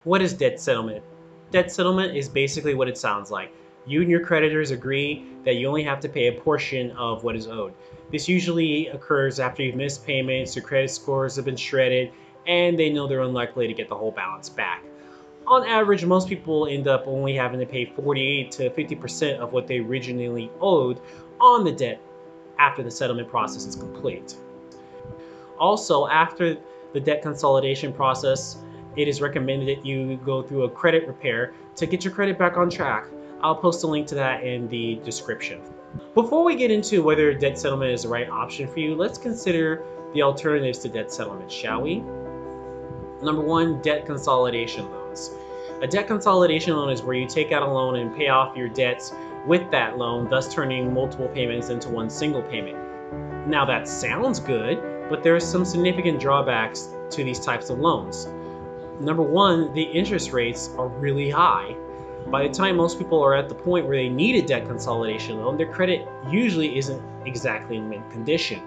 What is debt settlement? Debt settlement is basically what it sounds like. You and your creditors agree that you only have to pay a portion of what is owed. This usually occurs after you've missed payments, your credit scores have been shredded, and they know they're unlikely to get the whole balance back. On average, most people end up only having to pay 48 to 50% of what they originally owed on the debt after the settlement process is complete. Also, after the debt consolidation process, it is recommended that you go through a credit repair to get your credit back on track. I'll post a link to that in the description. Before we get into whether debt settlement is the right option for you, let's consider the alternatives to debt settlement, shall we? Number one, debt consolidation loans. A debt consolidation loan is where you take out a loan and pay off your debts with that loan, thus turning multiple payments into one single payment. Now that sounds good, but there are some significant drawbacks to these types of loans. Number one, the interest rates are really high. By the time most people are at the point where they need a debt consolidation loan, their credit usually isn't exactly in mint condition.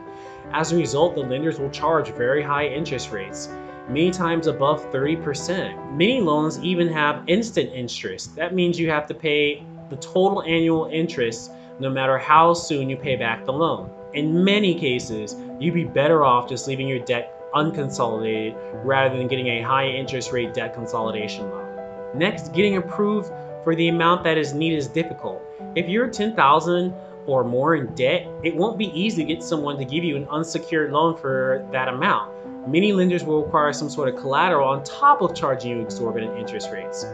As a result, the lenders will charge very high interest rates, many times above 30%. Many loans even have instant interest. That means you have to pay the total annual interest no matter how soon you pay back the loan. In many cases, you'd be better off just leaving your debt unconsolidated rather than getting a high interest rate debt consolidation loan. Next, getting approved for the amount that is needed is difficult. If you're $10,000 or more in debt, it won't be easy to get someone to give you an unsecured loan for that amount. Many lenders will require some sort of collateral on top of charging you exorbitant interest rates.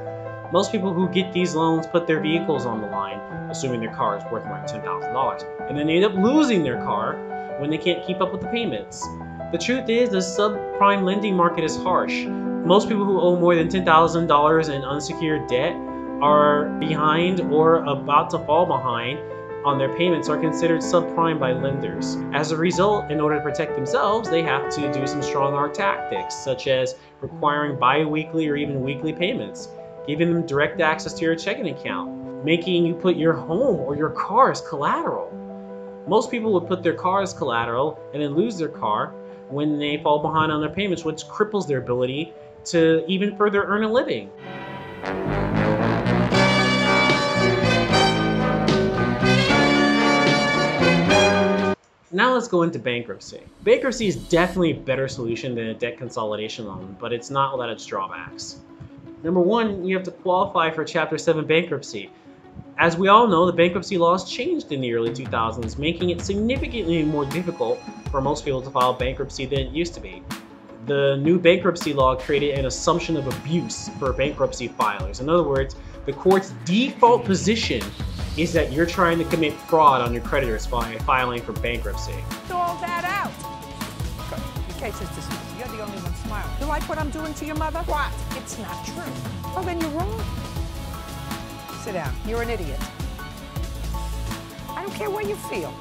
Most people who get these loans put their vehicles on the line, assuming their car is worth more than $10,000, and then they end up losing their car when they can't keep up with the payments. The truth is, the subprime lending market is harsh. Most people who owe more than $10,000 in unsecured debt are behind or about to fall behind on their payments are considered subprime by lenders. As a result, in order to protect themselves, they have to do some strong arm tactics, such as requiring bi-weekly or even weekly payments, giving them direct access to your checking account, making you put your home or your car as collateral. Most people would put their car as collateral and then lose their car when they fall behind on their payments, which cripples their ability to even further earn a living. Now let's go into bankruptcy. Bankruptcy is definitely a better solution than a debt consolidation loan, but it's not without its drawbacks. Number one, you have to qualify for Chapter 7 bankruptcy. As we all know, the bankruptcy laws changed in the early 2000s, making it significantly more difficult for most people to file bankruptcy than it used to be. The new bankruptcy law created an assumption of abuse for bankruptcy filers. In other words, the court's default position is that you're trying to commit fraud on your creditors by filing for bankruptcy. Throw all that out. Good. Your case is dismissed. You're the only one smiling. You like what I'm doing to your mother? What? It's not true. Oh, then you're wrong. Sit down. You're an idiot. I don't care what you feel.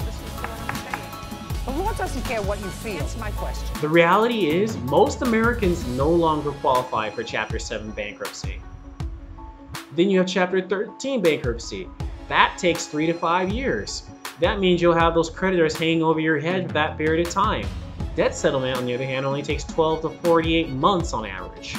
This is what I'm saying. The law doesn't care what you feel. That's my question. The reality is, most Americans no longer qualify for Chapter 7 bankruptcy. Then you have Chapter 13 bankruptcy. That takes 3 to 5 years. That means you'll have those creditors hanging over your head for that period of time. Debt settlement, on the other hand, only takes 12 to 48 months on average.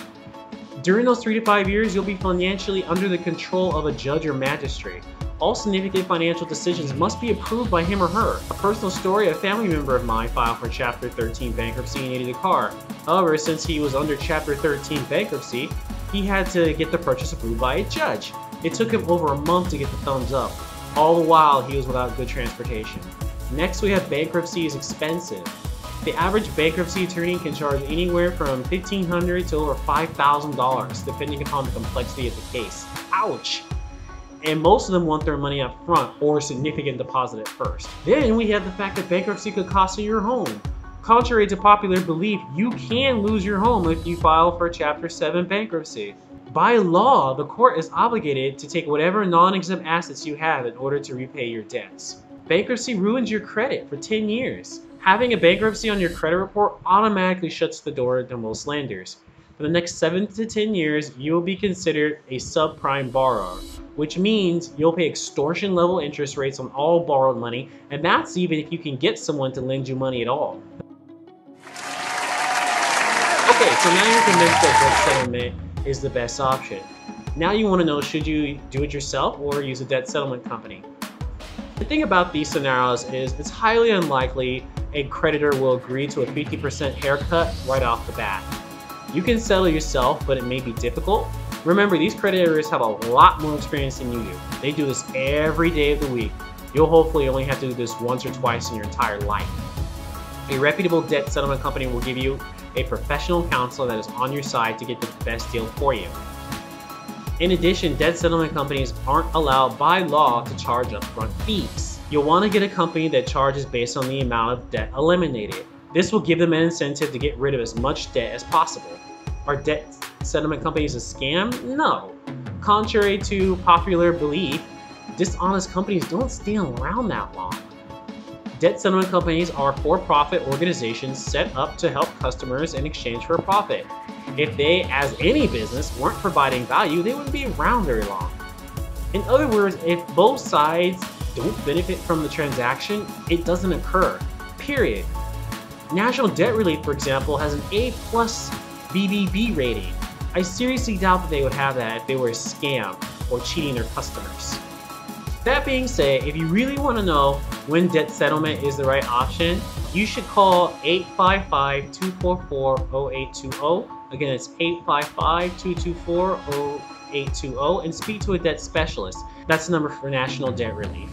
During those 3 to 5 years, you'll be financially under the control of a judge or magistrate. All significant financial decisions must be approved by him or her. A personal story, a family member of mine filed for Chapter 13 bankruptcy and needed a car. However, since he was under Chapter 13 bankruptcy, he had to get the purchase approved by a judge. It took him over a month to get the thumbs up. All the while, he was without good transportation. Next, we have bankruptcy is expensive. The average bankruptcy attorney can charge anywhere from $1,500 to over $5,000, depending upon the complexity of the case. Ouch! And most of them want their money up front or a significant deposit at first. Then we have the fact that bankruptcy could cost you your home. Contrary to popular belief, you can lose your home if you file for Chapter 7 bankruptcy. By law, the court is obligated to take whatever non-exempt assets you have in order to repay your debts. Bankruptcy ruins your credit for 10 years. Having a bankruptcy on your credit report automatically shuts the door to most lenders. For the next 7 to 10 years, you will be considered a subprime borrower, which means you'll pay extortion level interest rates on all borrowed money, and that's even if you can get someone to lend you money at all. Okay, so now you're convinced that debt settlement is the best option. Now you want to know, should you do it yourself or use a debt settlement company? The thing about these scenarios is it's highly unlikely a creditor will agree to a 50% haircut right off the bat. You can settle yourself, but it may be difficult. Remember, these creditors have a lot more experience than you do. They do this every day of the week. You'll hopefully only have to do this once or twice in your entire life. A reputable debt settlement company will give you a professional counsel that is on your side to get the best deal for you. In addition, debt settlement companies aren't allowed by law to charge upfront fees. You'll want to get a company that charges based on the amount of debt eliminated. This will give them an incentive to get rid of as much debt as possible. Are debt settlement companies a scam? No. Contrary to popular belief, dishonest companies don't stay around that long. Debt settlement companies are for-profit organizations set up to help customers in exchange for a profit. If they, as any business, weren't providing value, they wouldn't be around very long. In other words, if both sides don't benefit from the transaction, it doesn't occur, period. National Debt Relief, for example, has an A+ BBB rating. I seriously doubt that they would have that if they were a scam or cheating their customers. That being said, if you really want to know when debt settlement is the right option, you should call 855-244-0820. Again, it's 855-224-0820 and speak to a debt specialist. That's the number for National Debt Relief.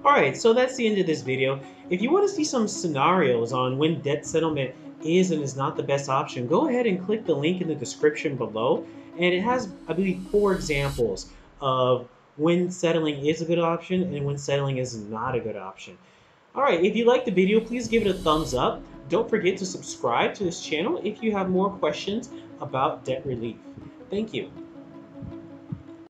Alright, so that's the end of this video. If you want to see some scenarios on when debt settlement is and is not the best option, go ahead and click the link in the description below. And it has, I believe, 4 examples of when settling is a good option and when settling is not a good option. Alright, if you liked the video, please give it a thumbs up. Don't forget to subscribe to this channel if you have more questions about debt relief. Thank you.